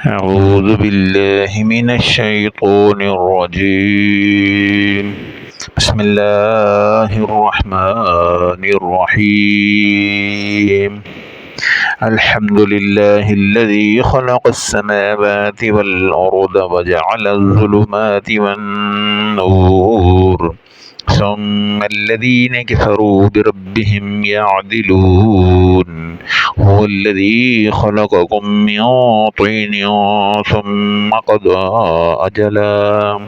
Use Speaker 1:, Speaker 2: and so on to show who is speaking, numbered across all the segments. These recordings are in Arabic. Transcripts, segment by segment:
Speaker 1: أعوذ بالله من الشيطان الرجيم. بسم الله الرحمن الرحيم. الحمد لله الذي خلق السماوات والأرض وجعل الظلمات والنور ثم الذين كفروا بربهم يعدلون. هو الذي خلقكم من طين ثم قضى أجلا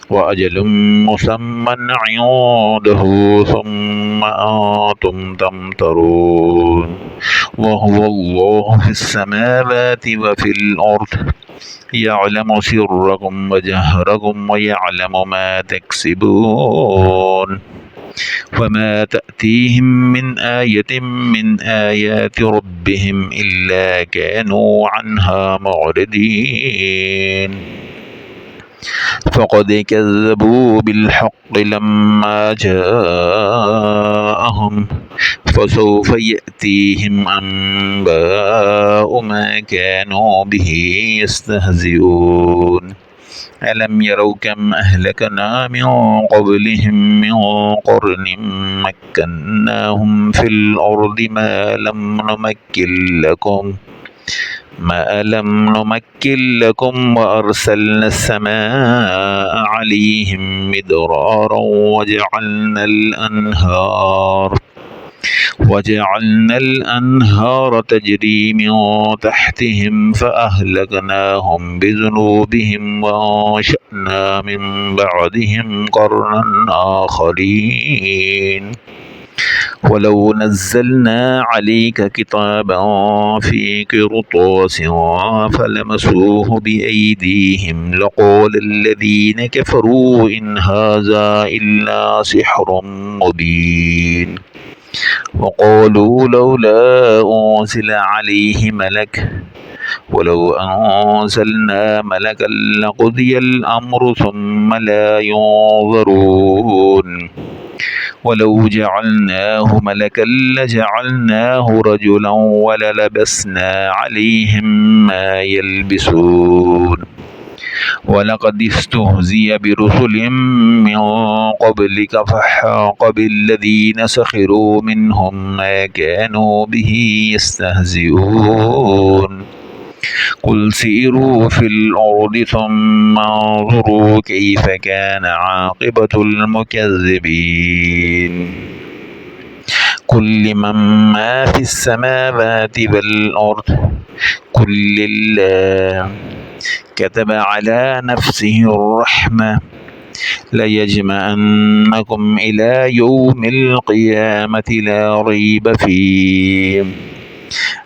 Speaker 1: وأجل مسمى عنده ثم أنتم تمترون. وهو الله في السماوات وفي الأرض يعلم سركم وجهركم ويعلم ما تكسبون. وما تأتيهم من آية من آيات ربهم إلا كانوا عنها معرضين. فقد كذبوا بالحق لما جاءهم فسوف يأتيهم أنباء ما كانوا به يستهزئون. ألم يروا كم أهلكنا من قبلهم من قرن مكناهم في الأرض ما لم نمكن لكم وأرسلنا السماء عليهم مدرارا وجعلنا الأنهار تجري من تحتهم فأهلكناهم بذنوبهم وأنشأنا من بعدهم قرنا آخرين. ولو نزلنا عليك كتابا في قرطاس فلمسوه بأيديهم لقال الذين كفروا إن هذا إلا سحر مبين. وقالوا لولا أنزل عليه ملك ولو أنزلنا ملكا لقضي الأمر ثم لا ينظرون. ولو جعلناه ملكا لجعلناه رجلا وللبسنا عليهم ما يلبسون. ولقد استهزئ برسل من قبلك فحاق بالذين سخروا منهم ما كانوا به يستهزئون. قل سيروا في الأرض ثم انظروا كيف كان عاقبة المكذبين. قل لمن ما في السماوات والأرض قل لله كتب على نفسه الرحمة ليجمعنكم إلى يوم القيامة لا ريب فيه.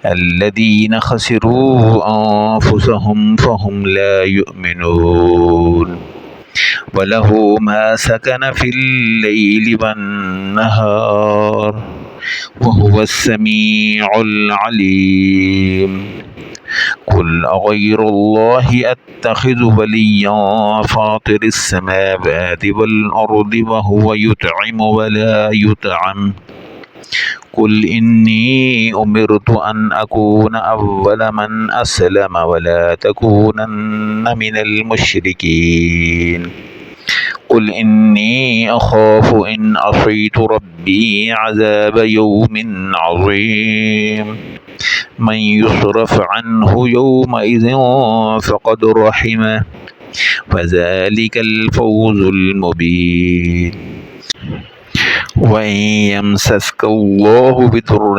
Speaker 1: الذين خسروا أنفسهم فهم لا يؤمنون. وله ما سكن في الليل والنهار وهو السميع العليم. قل أغير الله أتخذ وليا فاطر السماوات والأرض وهو يطعم ولا يطعم. قل إني أمرت أن أكون أول من أسلم ولا تكونن من المشركين. قل إني أخاف إن عصيت ربي عذاب يوم عظيم. من يصرف عنه يومئذ فقد رحمه وذلك الفوز المبين. وإن يمسسك الله بضر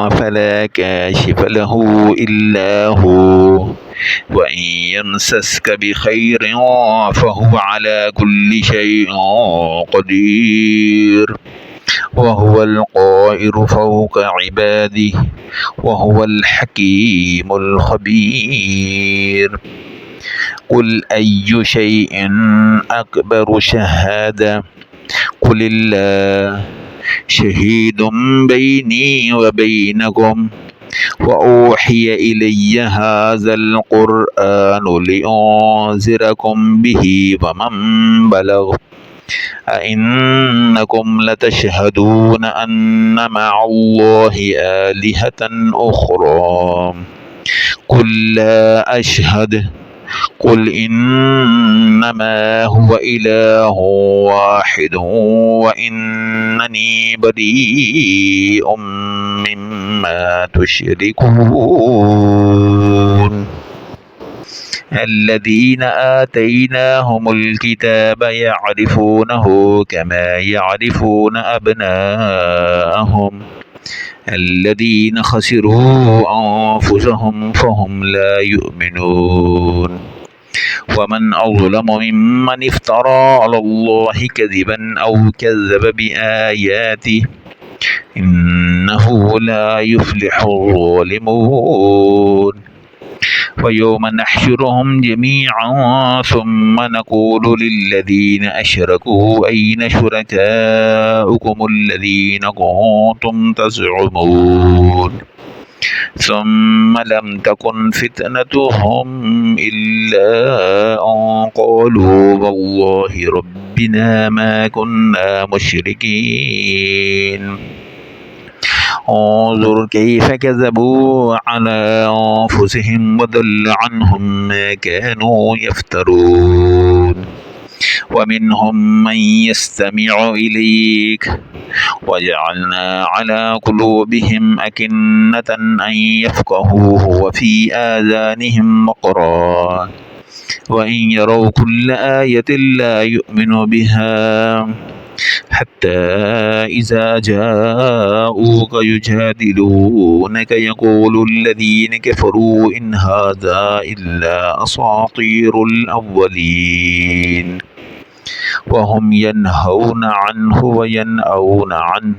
Speaker 1: فلا كاشف له إلا هو وإن يمسسك بخير فهو على كل شيء قدير. وهو القاهر فوق عباده وهو الحكيم الخبير. قل أي شيء أكبر شهادة قل الله شهيد بيني وبينكم وأوحي إلي هذا القرآن لأنذركم به ومن بلغ. أئنكم لتشهدون أن مع الله آلهة أخرى قل لا أشهد قل إنما هو إله واحد وإنني بريء مما تشركون الذين آتيناهم الكتاب يعرفونه كما يعرفون أبناءهم الذين خسروا أنفسهم فهم لا يؤمنون ومن أظلم ممن افترى على الله كذبا أو كذب بآياته إنه لا يفلح الظالمون ويوم نحشرهم جميعا ثم نقول للذين أشركوا أين شركاؤكم الذين كنتم تزعمون ثم لم تكن فتنتهم إلا أن قالوا والله ربنا ما كنا مشركين انظر كيف كذبوا على أنفسهم وضل عنهم ما كانوا يفترون ومنهم من يستمع إليك وجعلنا على قلوبهم أكنة أن يفقهوه وفي آذانهم وقرا وإن يروا كل آية لا يؤمنوا بها حتى إذا جاءوك يجادلونك يقول الذين كفروا إن هذا إلا أساطير الأولين وهم ينهون عنه وينأون عنه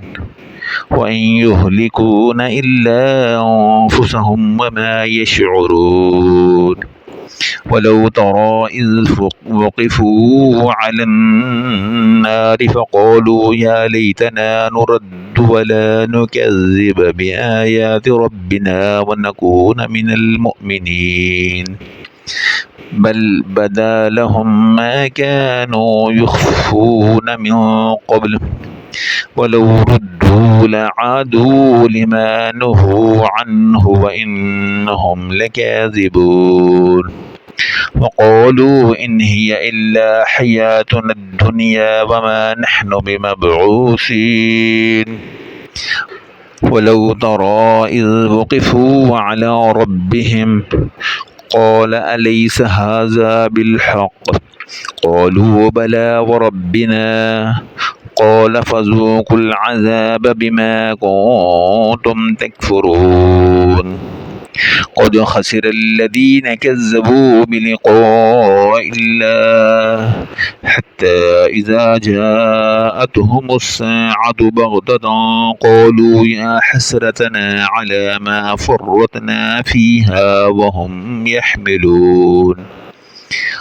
Speaker 1: وإن يهلكون إلا أنفسهم وما يشعرون ولو ترى إذ وقفوا على النار فقالوا يا ليتنا نرد ولا نكذب بآيات ربنا ونكون من المؤمنين بل بدا لهم ما كانوا يخفون من قبل ولو ردوا لعادوا لما نهوا عنه وإنهم لكاذبون وقالوا إن هي إلا حياتنا الدنيا وما نحن بمبعوثين ولو ترى إذ وقفوا على ربهم قال أليس هذا بالحق قالوا بلى وربنا قال فذوقوا العذاب بما كنتم تكفرون قد خسر الذين كذبوا بلقاء الله حتى إذا جاءتهم الساعة بغتة قالوا يا حسرتنا على ما فرطنا فيها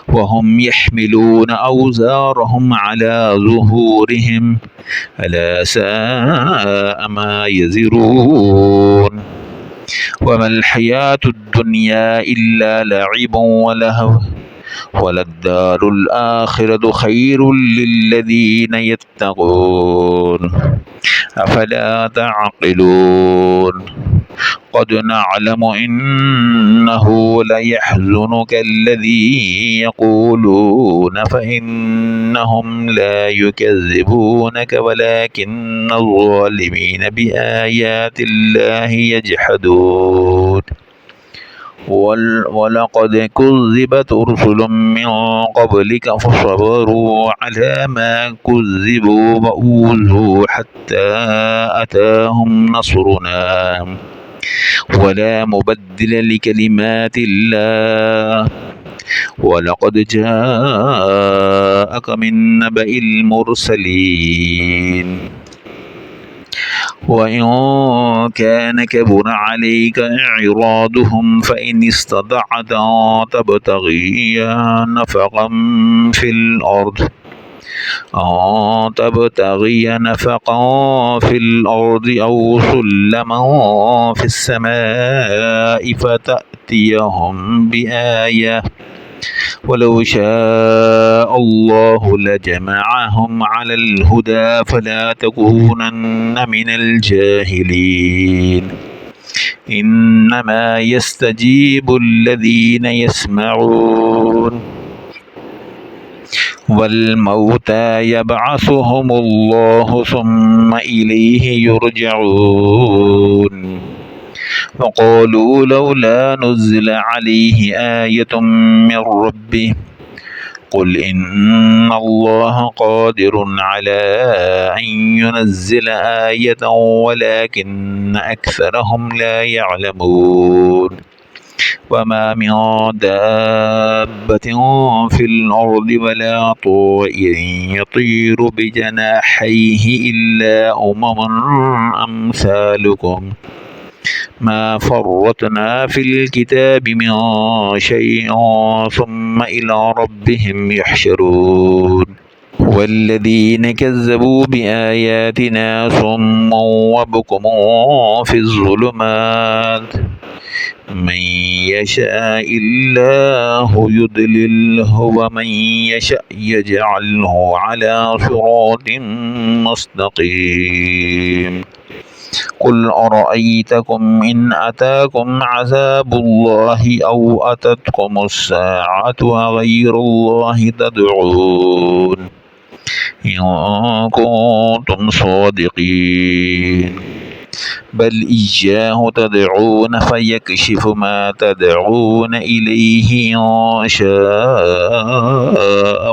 Speaker 1: وهم يحملون أوزارهم على ظهورهم ألا ساء ما يزرون وما الحياة الدنيا إلا لعب ولهو وللدار الآخرة خير للذين يتقون أفلا تعقلون قد نعلم إنه ليحزنك الذي يقولون فإنهم لا يكذبونك ولكن الظالمين بآيات الله يجحدون ولقد كذبت رسل من قبلك فصبروا على ما كذبوا وأوذوا حتى أتاهم نصرنا ولا مبدل لكلمات الله ولقد جاءك من نبأ المرسلين وإن كان كبر عليك إعراضهم فإن استطعت تبتغي نفقا في الأرض أو سلما في السماء فتأتيهم بآية ولو شاء الله لجمعهم على الهدى فلا تكونن من الجاهلين إنما يستجيب الذين يسمعون والموتى يبعثهم الله ثم إليه يرجعون وقالوا لولا نزل عليه آية من ربه قل إن الله قادر على أن ينزل آية ولكن أكثرهم لا يعلمون وما من دابة في الأرض ولا طائر يطير بجناحيه إلا أمثالكم ما فرطنا في الكتاب من شيء ثم إلى ربهم يحشرون والذين كذبوا بآياتنا صم وبكم في الظلمات من يشاء الله يضلله ومن يشاء يجعله على صراط مستقيم قل أرأيتكم إن أتاكم عذاب الله أو أتتكم الساعة وغير الله تدعون إن كنتم صادقين بل إياه تدعون فيكشف ما تدعون إليه إن شاء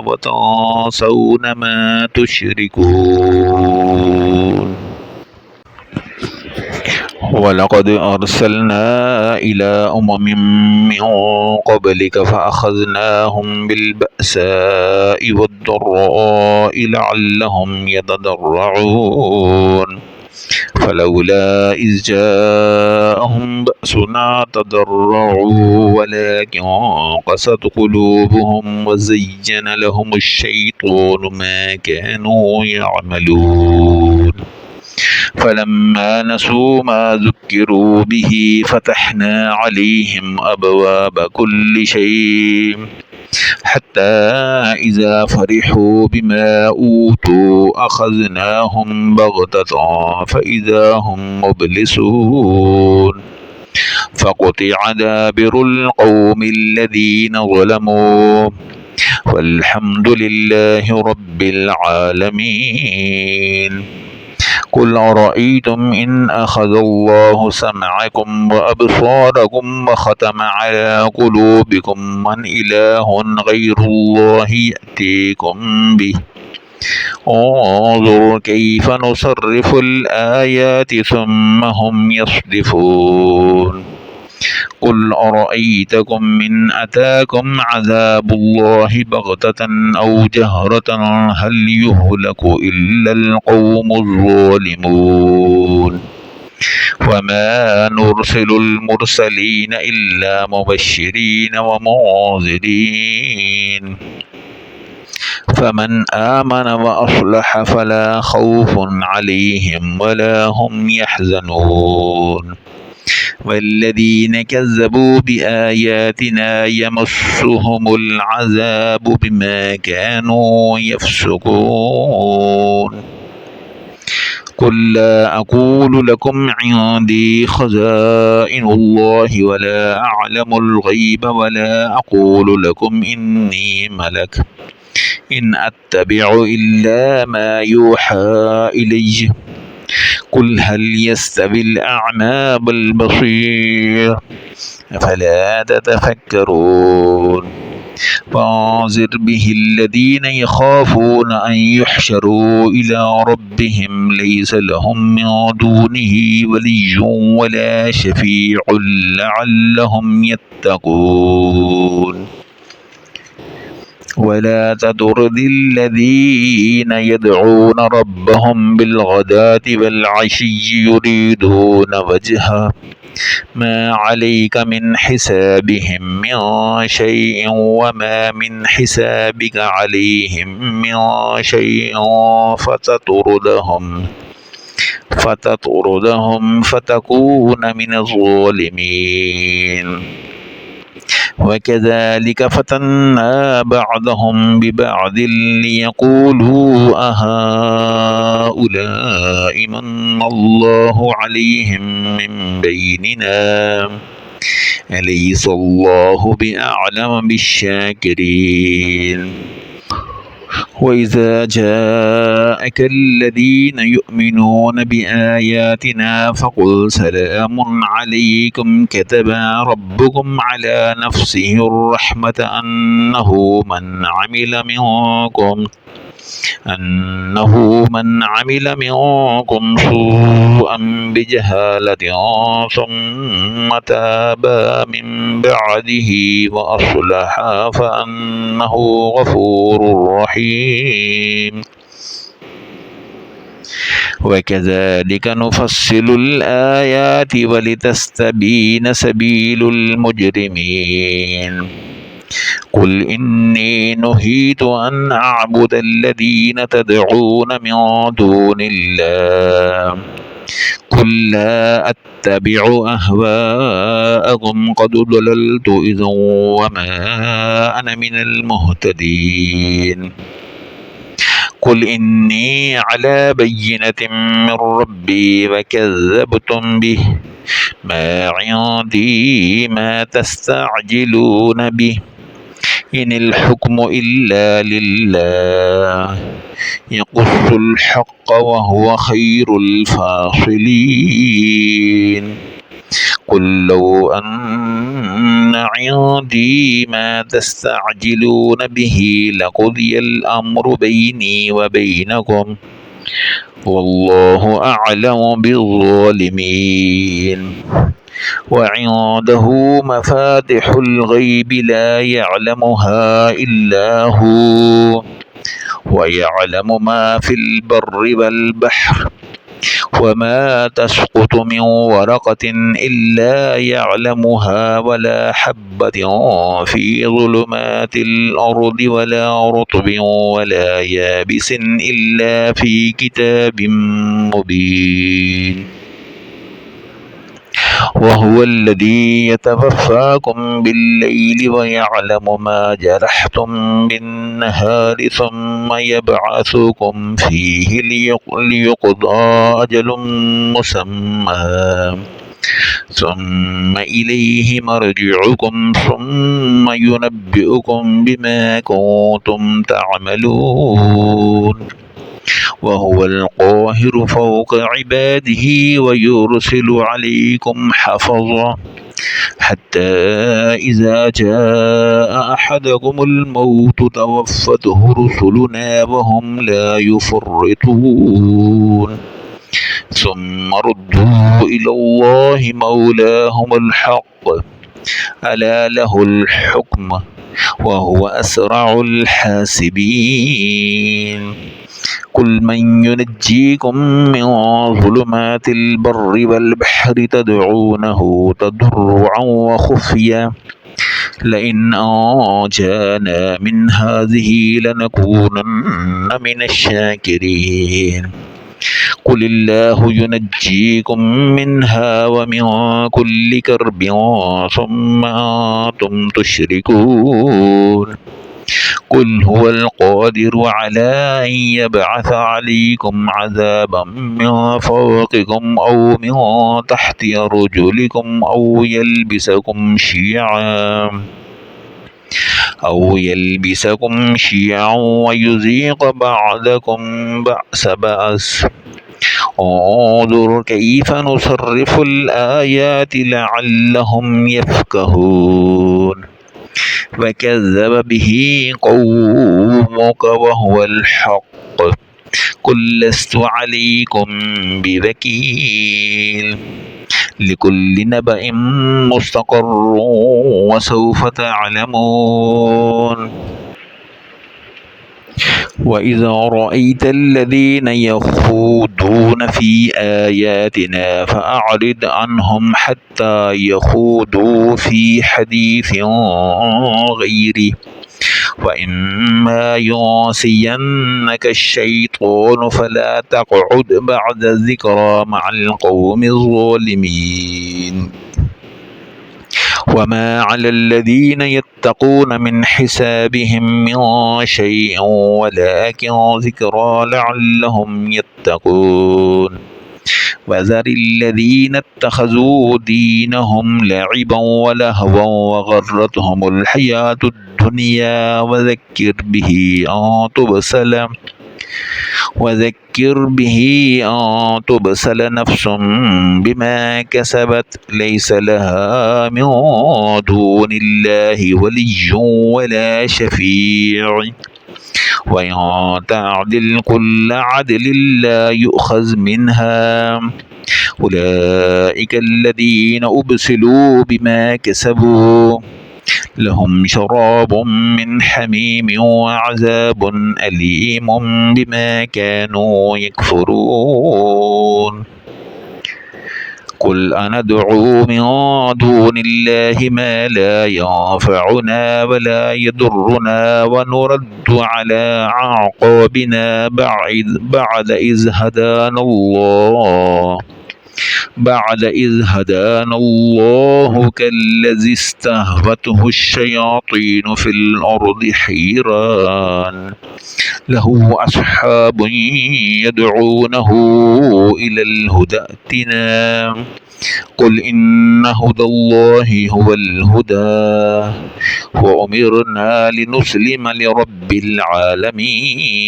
Speaker 1: وتنسون ما تشركون ولقد أرسلنا إلى من قبلك فأخذناهم بالبأساء والضراء لعلهم يتضرعون فلولا إذ جاءهم بأسنا تضرعوا ولكن قست قلوبهم وزين لهم الشيطان ما كانوا يعملون فلما نسوا ما ذكروا به فتحنا عليهم أبواب كل شيء حتى إذا فرحوا بما أوتوا أخذناهم بغتة فإذا هم مبلسون فقطع دابر القوم الذين ظلموا والحمد لله رب العالمين قل أرأيتم إن أخذ الله سمعكم وأبصاركم وختم على قلوبكم من إله غير الله يأتيكم به انظر كيف نصرف الآيات ثم هم يصدفون قل أرأيتكم إن أتاكم عذاب الله بغتة أو جهرة هل يهلك إلا القوم الظالمون وما نرسل المرسلين إلا مبشرين ومنذرين فمن آمن وأصلح فلا خوف عليهم ولا هم يحزنون والذين كذبوا بآياتنا يمسهم العذاب بما كانوا يفسقون قل لا أقول لكم عندي خزائن الله ولا أعلم الغيب ولا أقول لكم إني ملك إن أتبع إلا ما يوحى إلي قل هل يستوي الأعمى والبصير أفلا تتفكرون فانذر به الذين يخافون أن يحشروا إلى ربهم ليس لهم من دونه ولي ولا شفيع لعلهم يتقون ولا تطرد الذين يدعون ربهم بالغداة والعشي يريدون وجهه ما عليك من حسابهم من شيء وما من حسابك عليهم من شيء فتطردهم فتكون من الظالمين وكذلك فتنا بعضهم ببعض ليقولوا أهؤلاء من الله عليهم من بيننا أليس الله بأعلم بالشاكرين وإذا جاءك الذين يؤمنون بآياتنا فقل سلام عليكم كتب ربكم على نفسه الرحمة أنه من عمل منكم سوءا بجهالة ثم تاب من بعده وأصلح فأنه غفور رحيم وكذلك نفصل الآيات ولتستبين سبيل المجرمين قل إني نهيت أن أعبد الذين تدعون من دون الله قل لا أتبع أهواءكم قد ضللت إذا وما أنا من المهتدين قل إني على بينة من ربي وكذبتم به ما عندي ما تستعجلون به إن الحكم إلا لله يقص الحق وهو خير الفاصلين قل لو أن عندي ما تستعجلون به لقضي الأمر بيني وبينكم والله أعلم بالظالمين وعنده مفاتح الغيب لا يعلمها إلا هو ويعلم ما في البر والبحر وما تسقط من ورقة إلا يعلمها ولا حبة في ظلمات الأرض ولا رطب ولا يابس إلا في كتاب مبين وهو الذي يتوفاكم بالليل ويعلم ما جرحتم بالنهار ثم يبعثكم فيه ليقضى أجل مسمى ثم إليه مرجعكم ثم ينبئكم بما كنتم تعملون وهو القاهر فوق عباده ويرسل عليكم حفظا حتى إذا جاء أحدكم الموت توفته رسلنا وهم لا يفرطون ثم ردوا إلى الله مولاهم الحق ألا له الحكم وهو أسرع الحاسبين قل من ينجيكم من ظلمات البر والبحر تدعونه تضرعا وخفيا لئن أنجانا من هذه لنكونن من الشاكرين قل الله ينجيكم منها ومن كل كرب ثم أنتم تشركون قل هو القادر على أن يبعث عليكم عذابا من فوقكم أو من تحت أرجلكم أو يلبسكم شيعا ويذيق بعضكم بأس بأس انظر كيف نصرف الآيات لعلهم يفقهون وكذب به قومك وهو الحق قل لست عليكم بوكيل لكل نبأ مستقر وسوف تعلمون وإذا رأيت الذين يخوضون في آياتنا فأعرض عنهم حتى يخوضوا في حديث غيره وإما ينسينك الشيطان فلا تقعد بعد الذكرى مع القوم الظالمين وما على الذين يتقون من حسابهم من شيء ولكن ذكرى لعلهم يتقون وذر الذين اتخذوا دينهم لعبا ولهوا وغرتهم الحياة الدنيا وذكر به أن تبسل نفس بما كسبت ليس لها من دون الله ولي ولا شفيع وإن تعدل كل عدل لا يؤخذ منها أولئك الذين أبسلوا بما كسبوا لهم شراب من حميم وعذاب أليم بما كانوا يكفرون قل أندعو من دون الله ما لا ينفعنا ولا يضرنا ونرد على أعقابنا بعد إذ هدانا الله كالذي استهوته الشياطين في الأرض حيران له أصحاب يدعونه إلى الهدى ائتنا قل إن هدى الله هو الهدى وأمرنا لنسلم لرب العالمين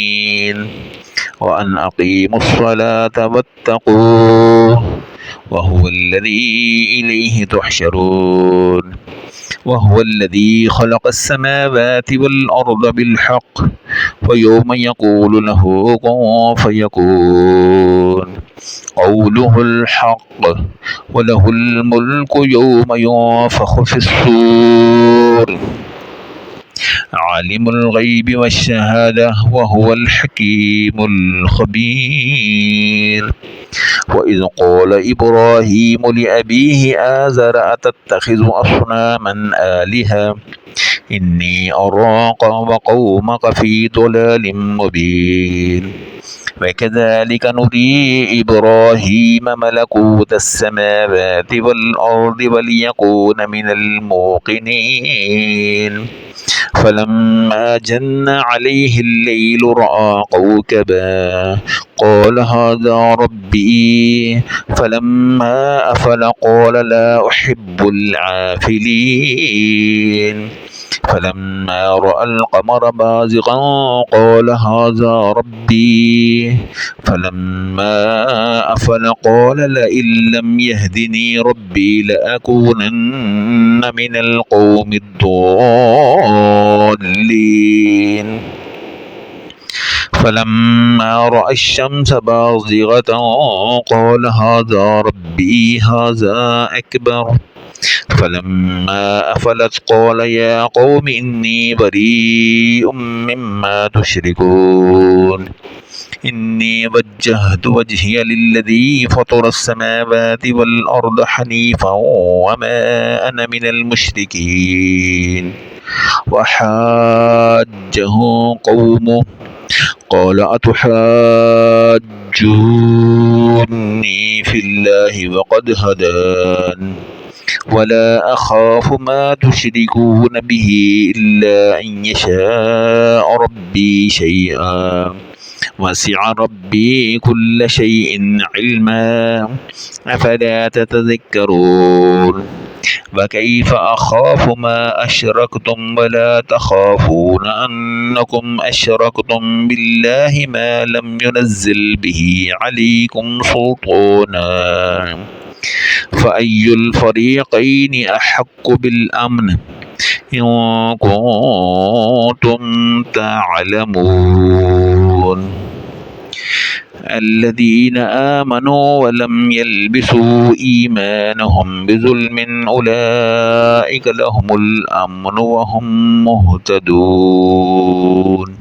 Speaker 1: وأن أقيموا الصلاة واتقوه وهو الذي إليه تحشرون وهو الذي خلق السماوات والأرض بالحق ويوم يقول له كن فيكون قوله الحق وله الملك يوم ينفخ في الصور عالم الغيب والشهادة وهو الحكيم الخبير وإذ قال إبراهيم لأبيه آزر أتتخذ أصناما آلهة إني أراك وقومك في ضلال مبين وكذلك نري إبراهيم ملكوت السماوات والأرض وليكون من الموقنين فلما جن عليه الليل رأى كوكبا قال هذا ربي فلما أفل قال لا أحب العافلين فلما رأى القمر بازغا قال هذا ربي فلما أفل قال لئن لم يهدني ربي لأكونن من القوم الضالين فلما رأى الشمس بازغة قال هذا ربي هذا أكبر فلما أفلت قال يا قوم إني بريء مما تشركون إني وجهت وجهي للذي فطر السماوات والأرض حنيفا وما أنا من المشركين وحاجه قومه قال أتحاجوني في الله وقد هدان ولا أخاف ما تشركون به إلا أن يشاء ربي شيئا وسع ربي كل شيء علما أفلا تتذكرون وكيف أخاف ما أشركتم ولا تخافون أنكم أشركتم بالله ما لم ينزل به عليكم سلطانا فأي الفريقين أحق بالأمن إن كنتم تعلمون الذين آمنوا ولم يلبسوا إيمانهم بظلم أولئك لهم الأمن وهم مهتدون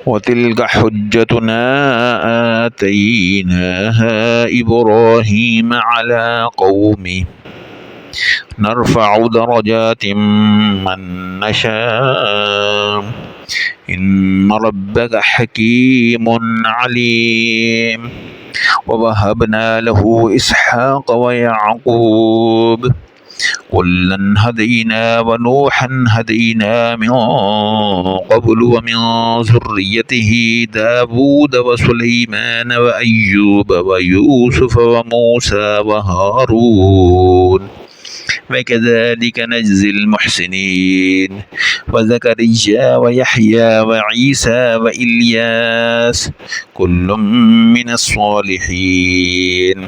Speaker 1: وتلك حجتنا آتيناها إبراهيم على قومه نرفع درجات من نشاء إن ربك حكيم عليم ووهبنا له إسحاق ويعقوب كلا هدينا ونوحا هدينا من قبل ومن ذريته داود وسليمان وأيوب ويوسف وموسى وهارون وكذلك نجزي المحسنين وزكريا ويحيى وعيسى وإلياس كل من الصالحين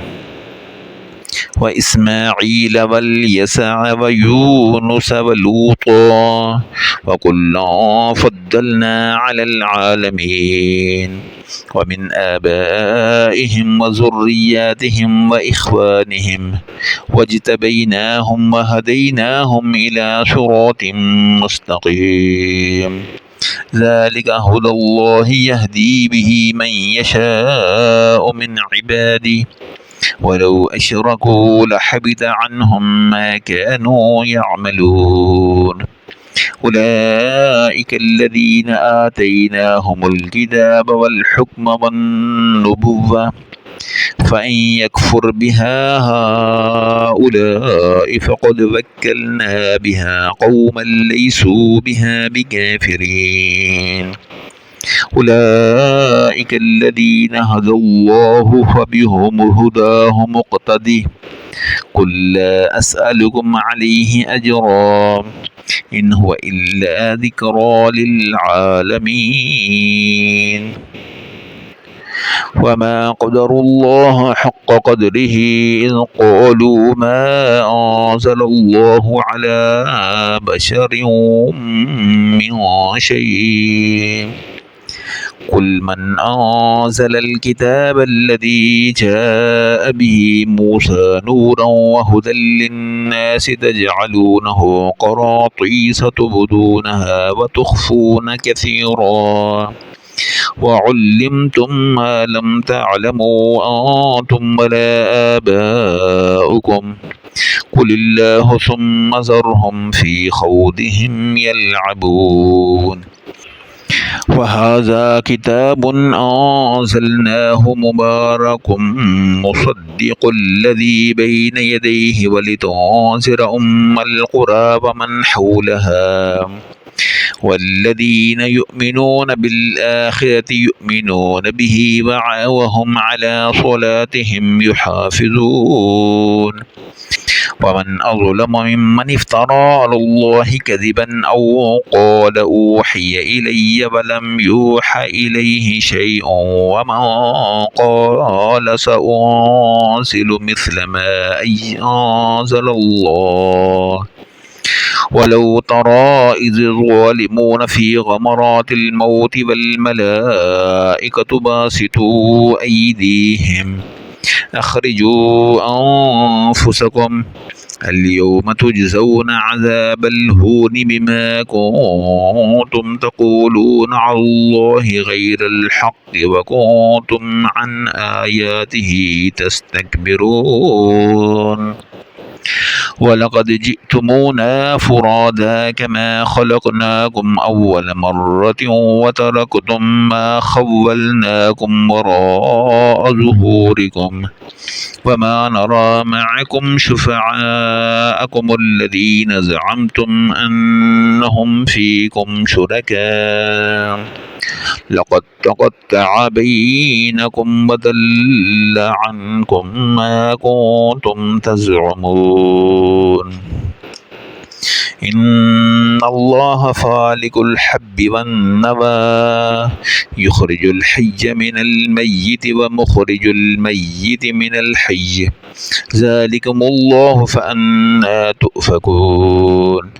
Speaker 1: وإسماعيل واليسع ويونس ولوطا وكلا فضلنا على العالمين ومن آبائهم وذرياتهم وإخوانهم واجتبيناهم وهديناهم إلى صراط مستقيم ذلك هدى الله يهدي به من يشاء من عباده ولو أشركوا لحبط عنهم ما كانوا يعملون أولئك الذين آتيناهم الكتاب والحكم والنبوة فإن يكفر بها هؤلاء فقد وكلنا بها قوما ليسوا بها بكافرين أولئك الذين هدى الله فبهم هداه مقتدي قل لا أسألكم عليه أجرا إن هو إلا ذكرى للعالمين وما قدروا الله حق قدره إذ قالوا ما أنزل الله على بشر من شيء قل من أنزل الكتاب الذي جاء به موسى نورا وهدى للناس تجعلونه قراطيس تبدونها وتخفون كثيرا وعلمتم ما لم تعلموا أنتم ولا آباؤكم قل الله ثم ذرهم في خوضهم يلعبون وهذا كتاب أنزلناه مبارك مصدق الذي بين يديه ولتنذر القرى ومن حولها والذين يؤمنون بالآخرة يؤمنون به وهم على صلاتهم يحافظون ومن أظلم ممن افترى على الله كذبا أو قال أوحي إلي ولم يوحى إليه شيء ومن قال سأنزل مثل ما أنزل الله ولو ترى إذ الظالمون في غمرات الموت والملائكة باسطوا أيديهم أخرجوا أنفسكم اليوم تجزون عذاب الهون بما كنتم تقولون على الله غير الحق وكنتم عن آياته تستكبرون ولقد جئتمونا فرادا كما خلقناكم أول مرة وتركتم ما خولناكم وراء ظهوركم وما نرى معكم شفعاءكم الذين زعمتم أنهم فيكم شركاء لقد تقطع بينكم وضل عنكم ما كنتم تزعمون إن الله فالق الحب والنوى يخرج الحي من الميت ومخرج الميت من الحي ذلكم الله فأنى تؤفكون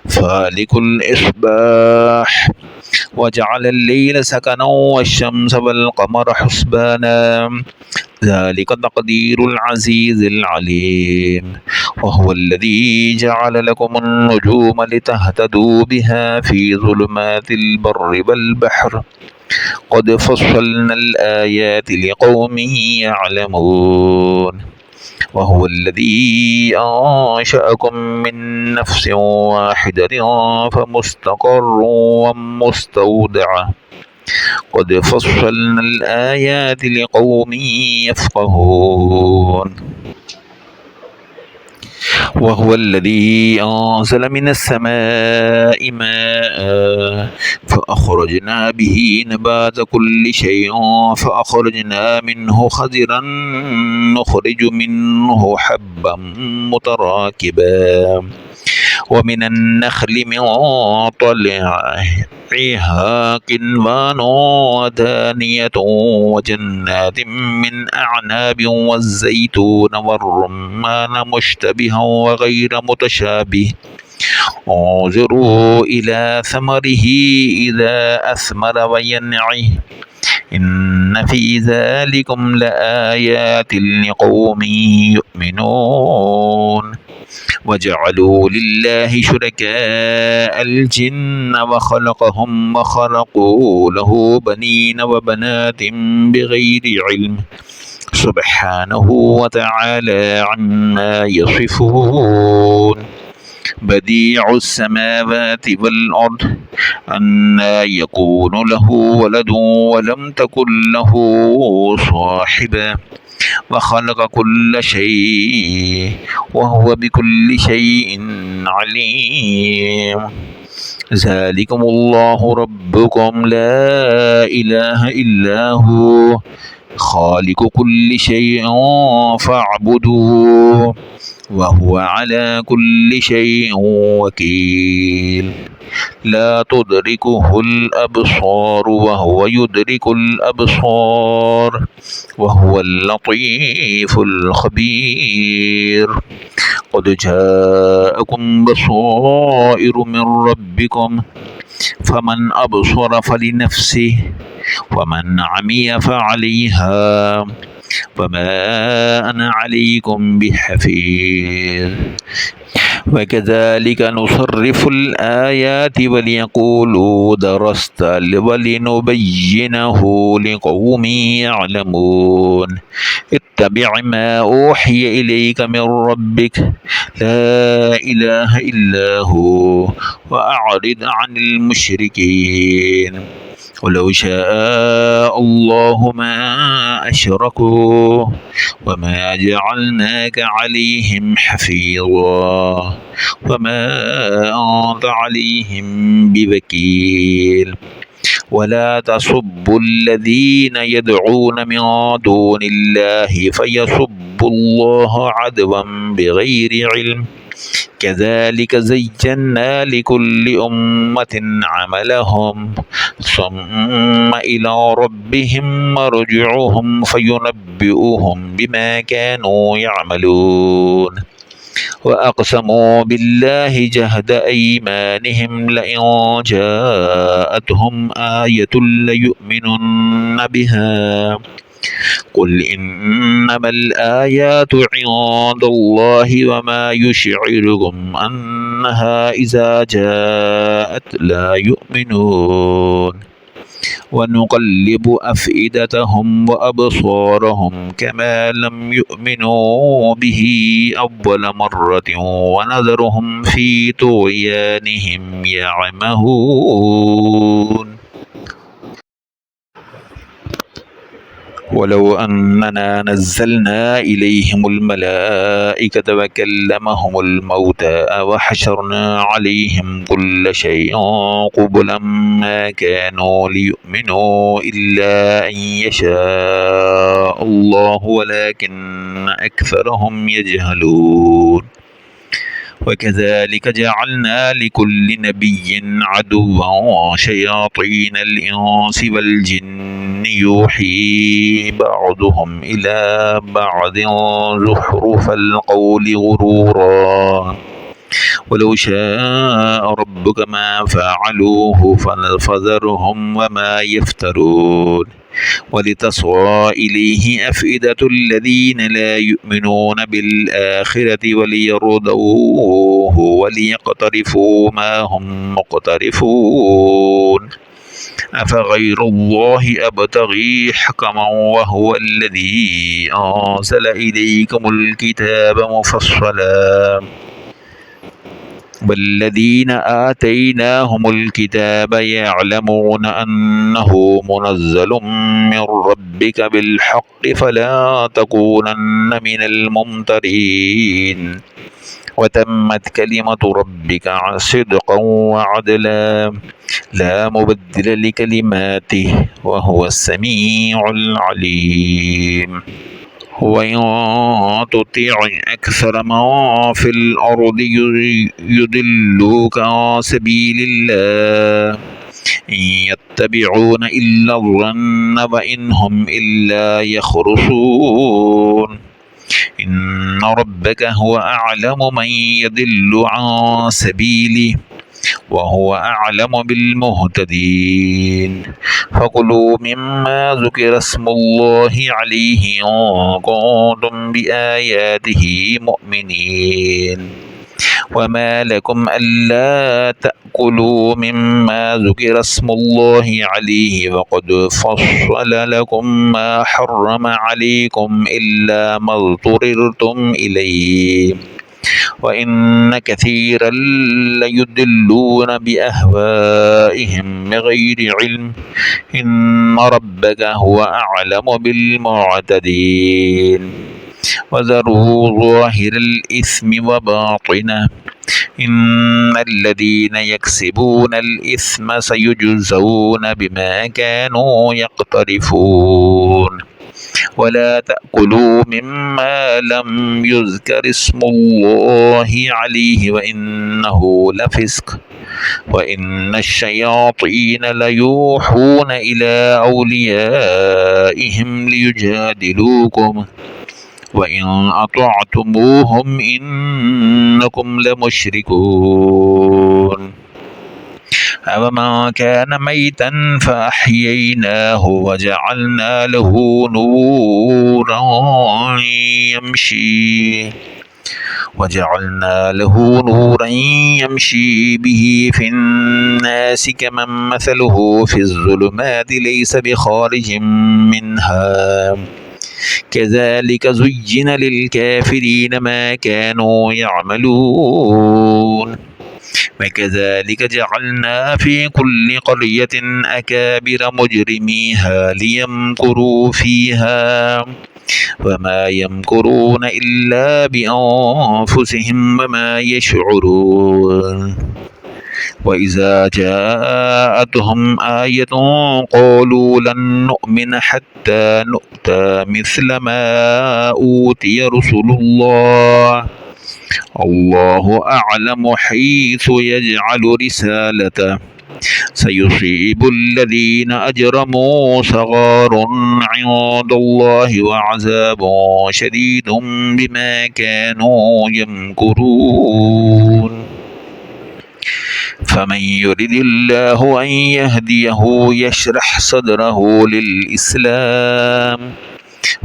Speaker 1: فالق الإصباح وجعل الليل سكنا والشمس والقمر حسبانا ذلك تقدير العزيز العليم وهو الذي جعل لكم النجوم لتهتدوا بها في ظلمات البر والبحر قد فصلنا الآيات لقوم يعلمون وهو الذي أنشأكم من نفس واحدة فمستقر ومستودع قد فصلنا الآيات لقوم يفقهون وهو الذي أنزل من السماء ماء فأخرجنا به نبات كل شيء فأخرجنا منه خضرا نخرج منه حبا متراكبا ومن النخل من طلعها قنوان ودانية وجنات من أعناب والزيتون والرمان مشتبها وغير متشابه انظروا إلى ثمره إذا أثمر وينعه إن في ذلكم لآيات لقوم يؤمنون وجعلوا لله شركاء الجن وخلقهم وخلقوا له بنين وبنات بغير علم سبحانه وتعالى عما يصفون بديع السماوات والأرض أنى يكون له ولد ولم تكن له صاحبة وخلق كل شيء وهو بكل شيء عليم ذلكم الله ربكم لا إله إلا هو خالق كل شيء فاعبدوه وهو على كل شيء وكيل لا تدركه الأبصار وهو يدرك الأبصار وهو اللطيف الخبير قد جاءكم بصائر من ربكم فمن أبصر فلنفسه ومن عمي فعليها وما أنا عليكم بحفيظ وكذلك نصرف الآيات وليقولوا درست ولنبينه لقوم يعلمون اتبع ما أوحي إليك من ربك لا إله إلا هو وأعرض عن المشركين ولو شاء الله ما أشركوا وما جعلناك عليهم حفيظا وما أنت عليهم بوكيل ولا تسبوا الذين يدعون من دون الله فيسبوا الله عدوا بغير علم كذلك زينا لكل أمة عملهم ثم إلى ربهم مرجعهم فينبئهم بما كانوا يعملون وأقسموا بالله جهد أيمانهم لئن جاءتهم آية ليؤمنن بها قل إنما الآيات عند الله وما يشعركم أنها إذا جاءت لا يؤمنون ونقلب أفئدتهم وأبصارهم كما لم يؤمنوا به أول مرة ونذرهم في طغيانهم يعمهون ولو أننا نزلنا إليهم الملائكة وكلمهم الموتى وحشرنا عليهم كل شيء قبلا ما كانوا ليؤمنوا إلا أن يشاء الله ولكن أكثرهم يجهلون وكذلك جعلنا لكل نبي عدوا شياطين الإنس والجن يوحي بعضهم إلى بعض زخرف القول غرورا ولو شاء ربك ما فعلوه فذرهم وما يفترون ولتصغى إليه أفئدة الذين لا يؤمنون بالآخرة وليرضوه وليقترفوا ما هم مقترفون أفغير الله أبتغي حكما وهو الذي أنزل إليكم الكتاب مفصلا والذين آتيناهم الكتاب يعلمون أنه منزل من ربك بالحق فلا تكونن من الممترين وتمت كلمة ربك صدقا وعدلا لا مبدل لكلماته وهو السميع العليم وإن تطع أكثر من في الأرض يضلوك عن سبيل الله إن يتبعون إلا الظن وإن هم إلا يخرصون إن ربك هو أعلم من يضل عن سبيله وهو أعلم بالمهتدين فكلوا مما ذكر اسم الله عليه إن كنتم بآياته مؤمنين وما لكم ألا تأكلوا مما ذكر اسم الله عليه وقد فصل لكم ما حرم عليكم إلا ما اضطررتم إليه وإن كثيرا ليضلون بأهوائهم بغير علم إن ربك هو أعلم بالمعتدين وذروا ظاهر الإثم وباطنه إن الذين يكسبون الإثم سيجزون بما كانوا يقترفون ولا تأكلوا مما لم يذكر اسم الله عليه وإنه لفسق وإن الشياطين ليوحون إلى أوليائهم ليجادلوكم وإن أطعتموهم إنكم لمشركون أَوَمَنْ كَانَ مَيْتًا فَأَحْيَيْنَاهُ وجعلنا له نورا يمشي به في الناس كمن مثله في الظلمات ليس بخارج منها كذلك زين للكافرين ما كانوا يعملون وكذلك جعلنا في كل قرية أكابر مجرميها ليمكروا فيها وما يمكرون إلا بأنفسهم وما يشعرون وإذا جاءتهم آية قالوا لن نؤمن حتى نؤتى مثل ما أوتي رسل الله أعلم حيث يجعل رسالته سيصيب الذين أجرموا صغار عند الله وعذاب شديد بما كانوا يمكرون فمن يرد الله أن يهديه يشرح صدره للإسلام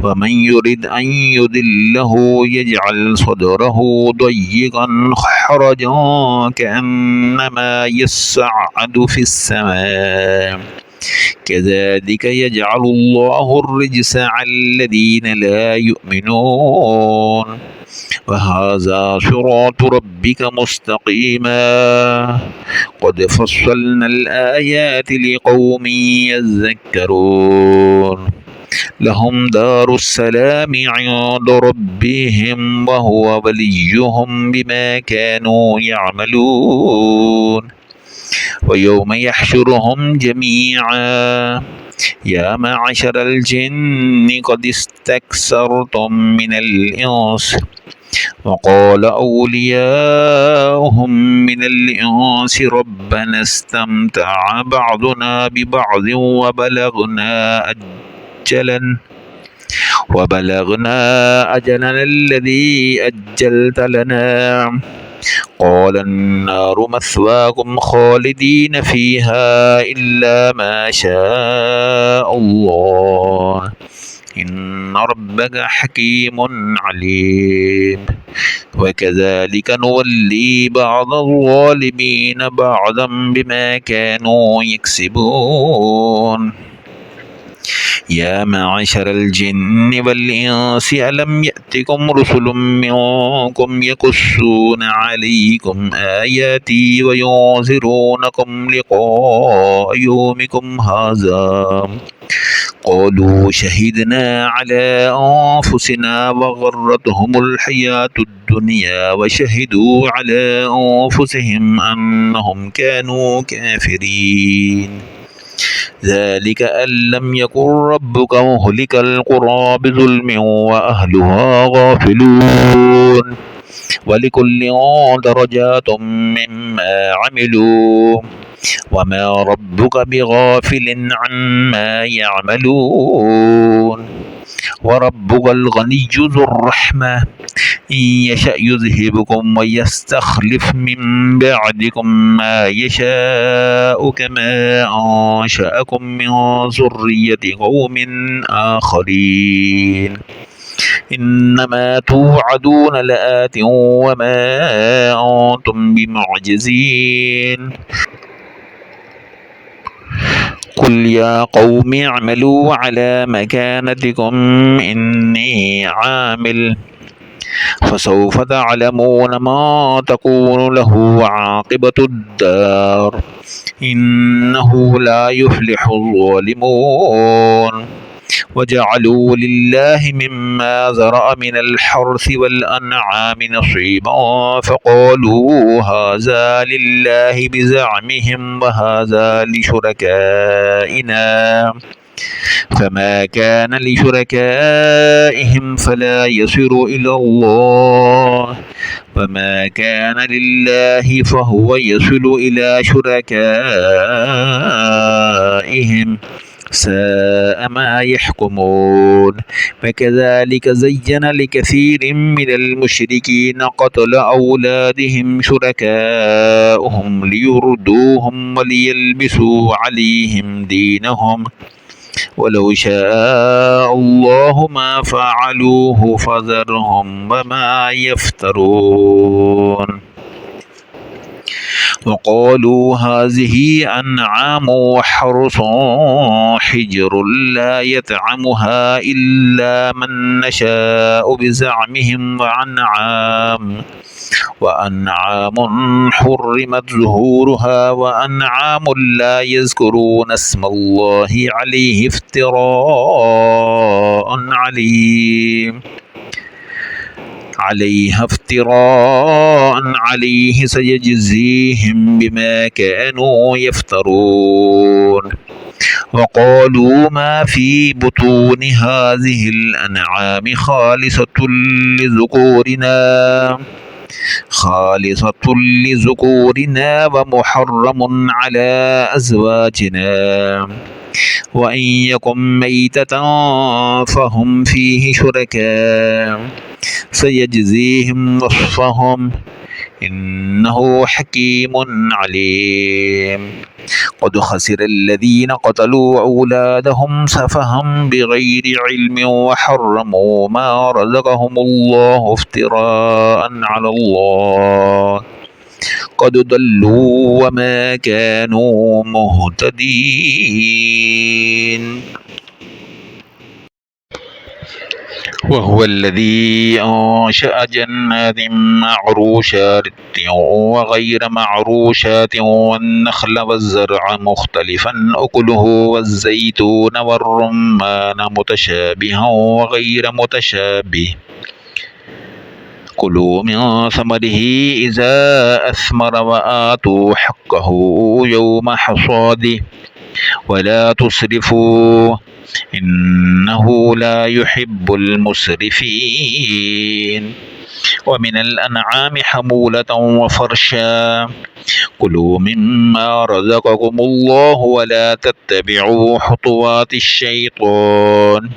Speaker 1: ومن يرد أن يضله يجعل صدره ضيقا حرجا كأنما يصعد في السماء كذلك يجعل الله الرجس على الذين لا يؤمنون وهذا صراط ربك مستقيما قد فصلنا الآيات لقوم يذكرون لهم دار السلام عند ربهم وهو وليهم بما كانوا يعملون ويوم يحشرهم جميعا يا معشر الجن قد استكثرتم من الإنس وقال أولياؤهم من الإنس ربنا استمتع بعضنا ببعض وبلغنا أجلنا الذي أجلت لنا قال النار مثواكم خالدين فيها إلا ما شاء الله إن ربك حكيم عليم وكذلك نولي بعض الظالمين بعضا بما كانوا يكسبون يا معشر الجن والإنس ألم يأتكم رسل منكم يقصون عليكم آياتي وينذرونكم لقاء يومكم هذا قالوا شهدنا على أنفسنا وغرتهم الحياة الدنيا وشهدوا على أنفسهم أنهم كانوا كافرين ذلك أن لم يكن ربك مهلك القرى بظلم وأهلها غافلون ولكل درجات مما عملوا وما ربك بغافل عما يعملون وربك الغني ذو الرحمة إن يشأ يذهبكم ويستخلف من بعدكم ما يشاء كما أنشأكم من ذرية قوم آخرين إنما توعدون لآت وما أنتم بمعجزين قل يا قوم اعملوا على مكانتكم إني عامل فسوف تعلمون ما تكون له عاقبة الدار إنه لا يفلح الظالمون وجعلوا لله مما ذرأ من الحرث والأنعام نصيبا فقالوا هذا لله بزعمهم وهذا لشركائنا فما كان لشركائهم فلا يصل إلى الله وما كان لله فهو يصل إلى شركائهم ساء ما يحكمون فكذلك زين لكثير من المشركين قتل أولادهم شركاؤهم ليردوهم وليلبسوا عليهم دينهم ولو شاء الله ما فعلوه فذرهم وما يفترون وقالوا هذه أنعام وحرث حجر لا يطعمها إلا من نشاء بزعمهم وأنعام حرمت ظهورها وأنعام لا يذكرون اسم الله عليها افتراء عليه سيجزيهم بما كانوا يفترون وقالوا ما في بطون هذه الأنعام خالصة لذكورنا ومحرم على أزواجنا وإن يكن ميتة فهم فيه شركاء سيجزيهم وصفهم إنه حكيم عليم قد خسر الذين قتلوا أولادهم سفها بغير علم وحرموا ما رزقهم الله افتراء على الله قد ضلوا وما كانوا مهتدين وهو الذي أنشأ جنات معروشات وغير معروشات والنخل والزرع مختلفا أكله والزيتون والرمان متشابها وغير متشابه كلوا من ثمره إذا أثمر وآتوا حقه يوم حصاده ولا تسرفوا إنه لا يحب المسرفين ومن الأنعام حمولة وفرشا كلوا مما رزقكم الله ولا تتبعوا خطوات الشيطان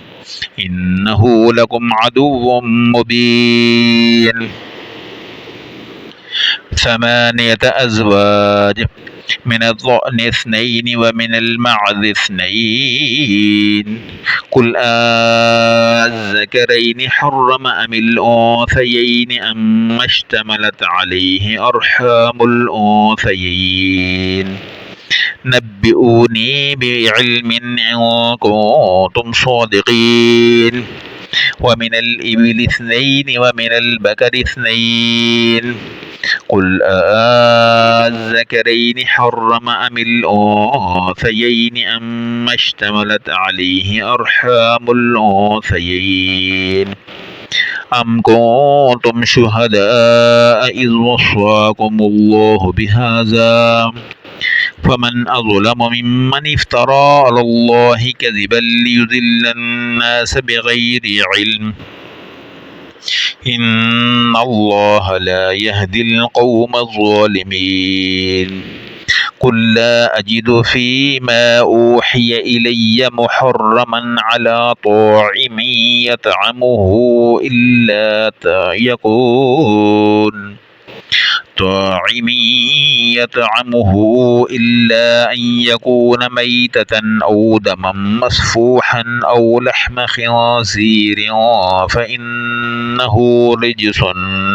Speaker 1: إنه لكم عدو مبين 8 أزواج من الضأن 2 ومن المعز 2 قل الذكرين حرم أم الأنثيين أم اشتملت عليه أرحام الأنثيين نبئوني بعلم إن كنتم صادقين ومن الإبل اثنين ومن البقر اثنين قل أذكرين حرم أم الأنثيين أم اشتملت عليه أرحام الأنثيين أم كنتم شهداء إذ وصاكم الله بهذا فمن أظلم ممن افترى على الله كذبا ليضل الناس بغير علم إن الله لا يهدي القوم الظالمين قل لا أجد فيما أوحي إلي محرما على طاعم يطعمه إلا أن يكون ميتة أو دما مسفوحا أو لحم خنزير فإنه رجس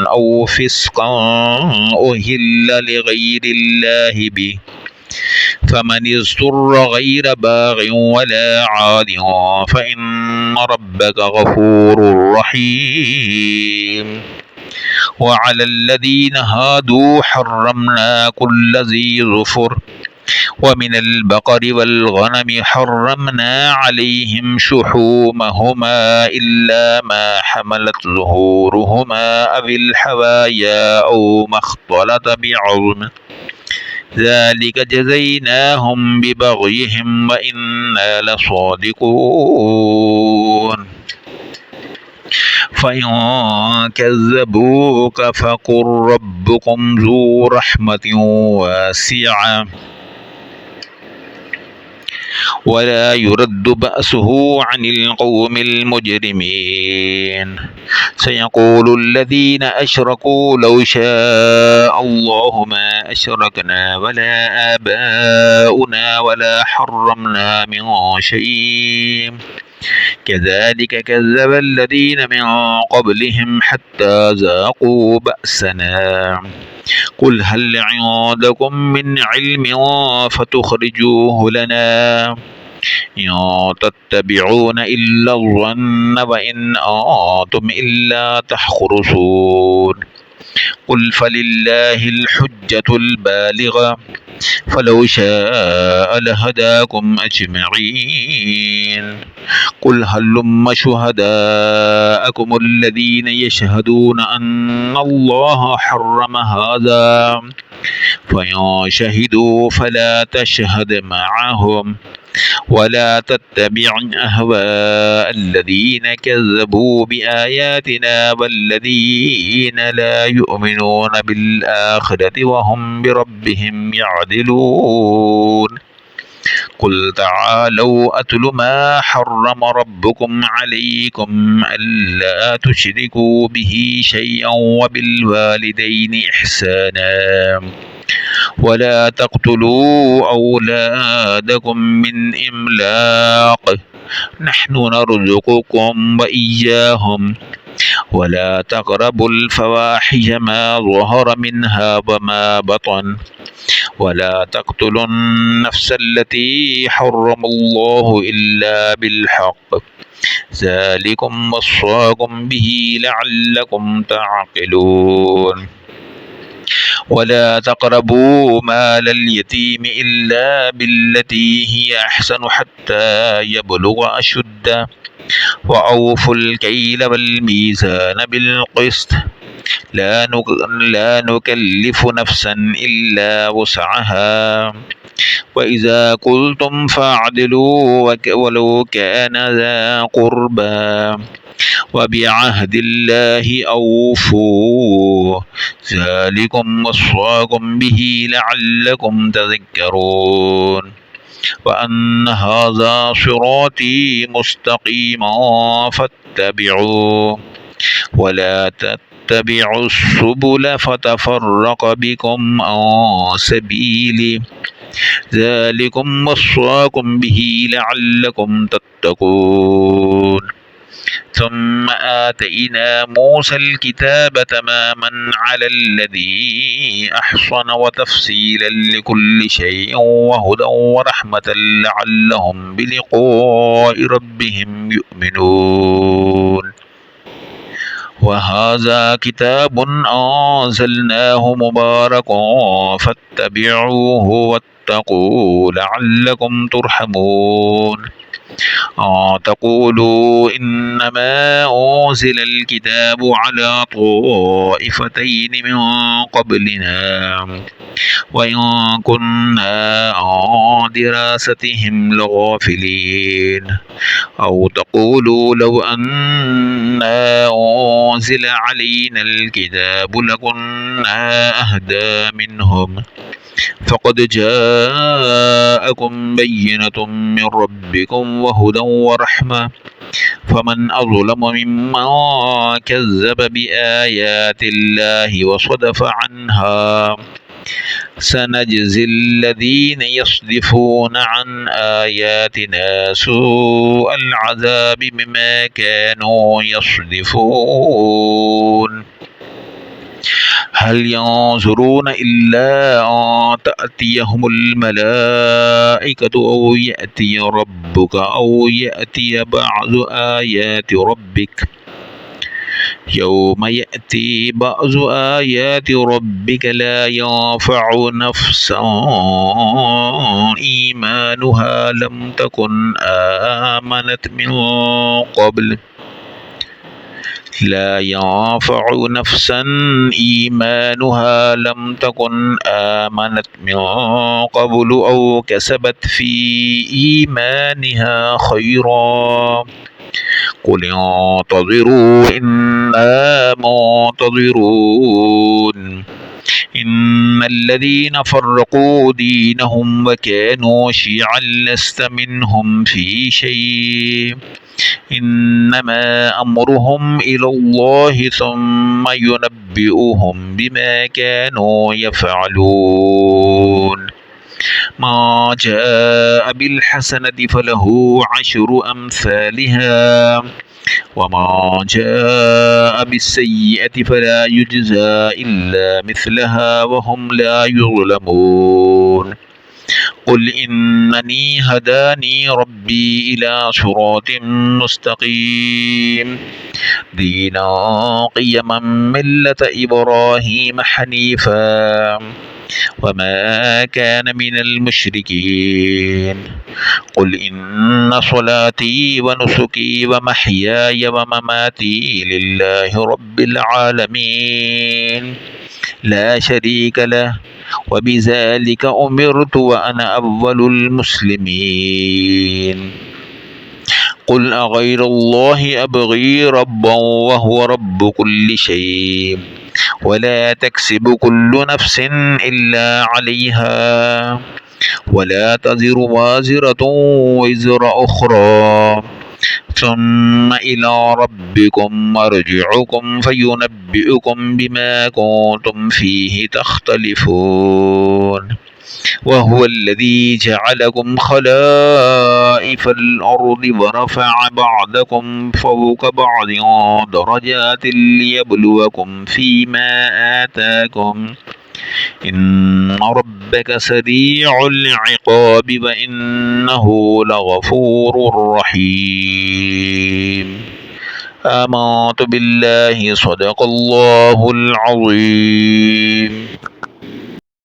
Speaker 1: أو فسقا أهل لغير الله به فمن اضطر غير باغ ولا عاد فإن ربك غفور رحيم وعلى الذين هادوا حرمنا كل ذي ظفر ومن البقر والغنم حرمنا عليهم شحومهما إلا ما حملت ظهورهما أو الحوايا أو ما اختلط بعظم ذلك جزيناهم ببغيهم وإنا لصادقون فإن كذبوك فقل ربكم ذو رحمة واسعة ولا يرد بأسه عن القوم المجرمين سيقول الذين أشركوا لو شاء الله ما أشركنا ولا آباؤنا ولا حرمنا من شيء كذلك كذب الذين من قبلهم حتى ذاقوا بأسنا قل هل عندكم من علم فتخرجوه لنا إن تتبعون إلا الظن وإن أنتم إلا تخرصون قل فلله الحجة البالغة فلو شاء لهداكم أجمعين قل هلم شهداءكم الذين يشهدون أن الله حرم هذا فإن شهدوا فلا تشهد معهم ولا تتبع أهواء الذين كذبوا بآياتنا والذين لا يؤمنون بالآخرة وهم بربهم يعدلون قل تعالوا أتل ما حرم ربكم عليكم ألا تشركوا به شيئا وبالوالدين إحسانا ولا تقتلوا أولادكم من إملاق نحن نرزقكم وإياهم ولا تقربوا الفواحش ما ظهر منها وما بطن ولا تقتلوا النفس التي حرم الله إلا بالحق ذلكم وصاكم به لعلكم تعقلون ولا تقربوا مال اليتيم إلا بالتي هي أحسن حتى يبلغ أشده وأوفوا الكيل والميزان بالقسط لا نكلف نفسا إلا وسعها وإذا قلتم فاعدلوا ولو كان ذا قربى وبعهد الله أوفوا ذلكم وصاكم به لعلكم تذكرون وأن هذا صراطي مستقيما فاتبعوه ولا تتبعوا السبل فتفرق بكم عن سبيله ذلكم وصاكم به لعلكم تتقون ثم آتينا موسى الكتاب تماما على الذي أحصن وتفصيلا لكل شيء وهدى ورحمة لعلهم بلقاء ربهم يؤمنون. وهذا كتاب أنزلناه مبارك فاتبعوه واتقوا لعلكم ترحمون. تقولوا إنما أنزل الكتاب على طائفتين من قبلنا وإن كنا عن دراستهم لغافلين. أو تقولوا لو أنا أنزل علينا الكتاب لكنا أهدى منهم. فقد جاءكم بينة من ربكم وهدى ورحمة فمن أظلم ممن كذب بآيات الله وصدف عنها. سنجزي الذين يصدفون عن آياتنا سوء العذاب بما كانوا يصدفون. هل ينظرون إلا أن تأتيهم الملائكة أو يأتي ربك أو يأتي بعض آيات ربك. يوم يأتي بعض آيات ربك لا ينفع نفسا إيمانها لم تكن آمنت من قبل. لا ينفع نفسا إيمانها لم تكن آمنت من قبل أو كسبت في إيمانها خيرا. قل انتظروا إنا منتظرون. إن الذين فرقوا دينهم وكانوا شيعا لست منهم في شيء إنما أمرهم إلى الله ثم ينبئهم بما كانوا يفعلون. ما جاء بالحسنة فله عشر أمثالها وما جاء بالسيئة فلا يجزى إلا مثلها وهم لا يظلمون. قل إنني هداني ربي إلى صراط مستقيم دينا قيما ملة إبراهيم حنيفا وما كان من المشركين. قل إن صلاتي ونسكي ومحياي ومماتي لله رب العالمين لا شريك له وبذلك أمرت وأنا أول المسلمين. قل أغير الله أبغي ربا وهو رب كل شيء ولا تكسب كل نفس إلا عليها ولا تزر وازرة وزر أخرى ثم إلى ربكم مرجعكم فينبئكم بما كنتم فيه تختلفون. وهو الذي جعلكم خلائف الأرض ورفع بعضكم فوق بعض درجات ليبلوكم فيما آتاكم إن ربك سريع العقاب وإنه لغفور رحيم. آمنت بالله صدق الله العظيم.